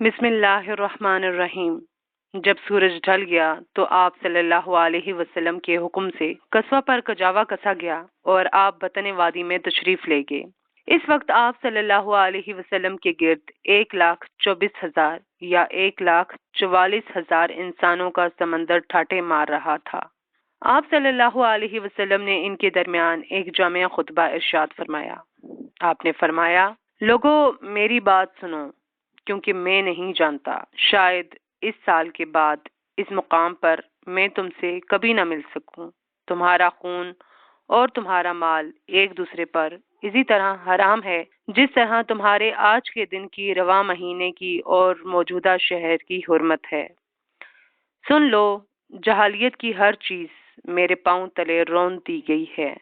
بسم اللہ الرحمن الرحیم۔ جب سورج ڈھل گیا تو آپ صلی اللہ علیہ وسلم کے حکم سے قصوہ پر کجاوا کسا گیا اور آپ بطن وادی میں تشریف لے گئے۔ اس وقت آپ صلی اللہ علیہ وسلم کے گرد 1,24,000 یا 1,44,000 انسانوں کا سمندر ٹھاٹے مار رہا تھا۔ آپ صلی اللہ علیہ وسلم نے ان کے درمیان ایک جامع خطبہ ارشاد فرمایا۔ آپ نے فرمایا، لوگوں میری بات سنو، کیونکہ میں نہیں جانتا، شاید اس سال کے بعد اس مقام پر میں تم سے کبھی نہ مل سکوں۔ تمہارا خون اور تمہارا مال ایک دوسرے پر اسی طرح حرام ہے جس طرح تمہارے آج کے دن کی رواں مہینے کی اور موجودہ شہر کی حرمت ہے۔ سن لو، جہالیت کی ہر چیز میرے پاؤں تلے رون دی گئی ہے۔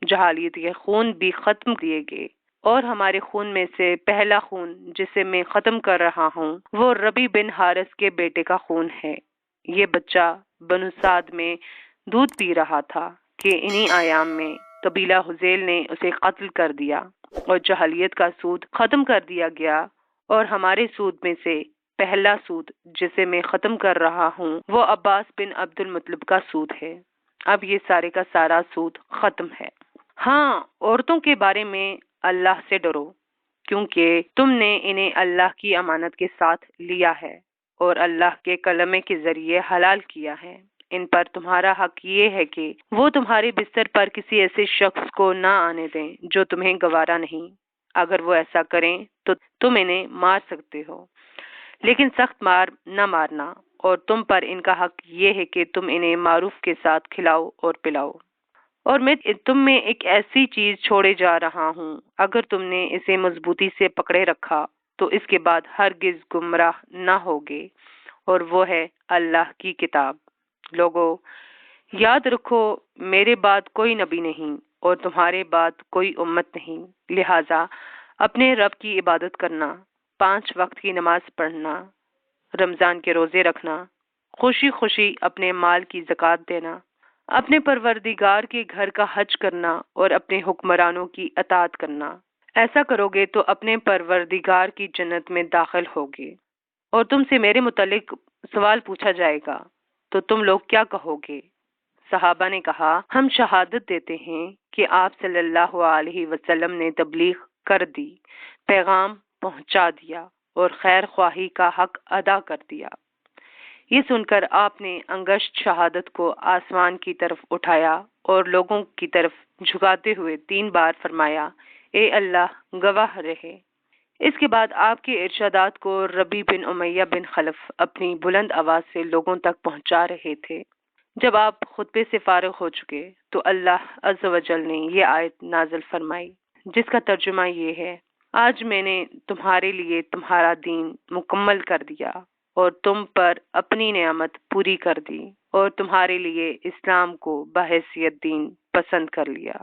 جہالیت کے خون بھی ختم کیے گئے، اور ہمارے خون میں سے پہلا خون جسے میں ختم کر رہا ہوں وہ ربی بن حارث کے بیٹے کا خون ہے۔ یہ بچہ بنو سعد میں دودھ پی رہا تھا کہ انہی ایام میں قبیلہ حذیل نے اسے قتل کر دیا اور جہالیت کا سود ختم کر دیا گیا، اور ہمارے سود میں سے پہلا سود جسے میں ختم کر رہا ہوں وہ عباس بن عبد المطلب کا سود ہے۔ اب یہ سارے کا سارا سود ختم ہے۔ ہاں، عورتوں کے بارے میں اللہ سے ڈرو، کیونکہ تم نے انہیں اللہ کی امانت کے ساتھ لیا ہے اور اللہ کے کلمے کے ذریعے حلال کیا ہے۔ ان پر تمہارا حق یہ ہے کہ وہ تمہارے بستر پر کسی ایسے شخص کو نہ آنے دیں جو تمہیں گوارا نہیں۔ اگر وہ ایسا کریں تو تم انہیں مار سکتے ہو، لیکن سخت مار نہ مارنا، اور تم پر ان کا حق یہ ہے کہ تم انہیں معروف کے ساتھ کھلاؤ اور پلاؤ۔ اور میں تم میں ایک ایسی چیز چھوڑے جا رہا ہوں، اگر تم نے اسے مضبوطی سے پکڑے رکھا تو اس کے بعد ہرگز گمراہ نہ ہوگے، اور وہ ہے اللہ کی کتاب۔ لوگو یاد رکھو، میرے بعد کوئی نبی نہیں اور تمہارے بعد کوئی امت نہیں، لہٰذا اپنے رب کی عبادت کرنا، 5 وقت کی نماز پڑھنا، رمضان کے روزے رکھنا، خوشی خوشی اپنے مال کی زکوٰۃ دینا، اپنے پروردگار کے گھر کا حج کرنا اور اپنے حکمرانوں کی اطاعت کرنا۔ ایسا کرو گے تو اپنے پروردگار کی جنت میں داخل ہوگے، اور تم سے میرے متعلق سوال پوچھا جائے گا تو تم لوگ کیا کہو گے؟ صحابہ نے کہا، ہم شہادت دیتے ہیں کہ آپ صلی اللہ علیہ وسلم نے تبلیغ کر دی، پیغام پہنچا دیا اور خیر خواہی کا حق ادا کر دیا۔ یہ سن کر آپ نے انگشت شہادت کو آسمان کی طرف اٹھایا اور لوگوں کی طرف جھکاتے ہوئے 3 بار فرمایا، اے اللہ گواہ رہے۔ اس کے بعد آپ کے ارشادات کو ربی بن امیہ بن خلف اپنی بلند آواز سے لوگوں تک پہنچا رہے تھے۔ جب آپ خطبے سے فارغ ہو چکے تو اللہ عز و جل نے یہ آیت نازل فرمائی، جس کا ترجمہ یہ ہے، آج میں نے تمہارے لیے تمہارا دین مکمل کر دیا اور تم پر اپنی نعمت پوری کر دی، اور تمہارے لیے اسلام کو بحیثیت دین پسند کر لیا۔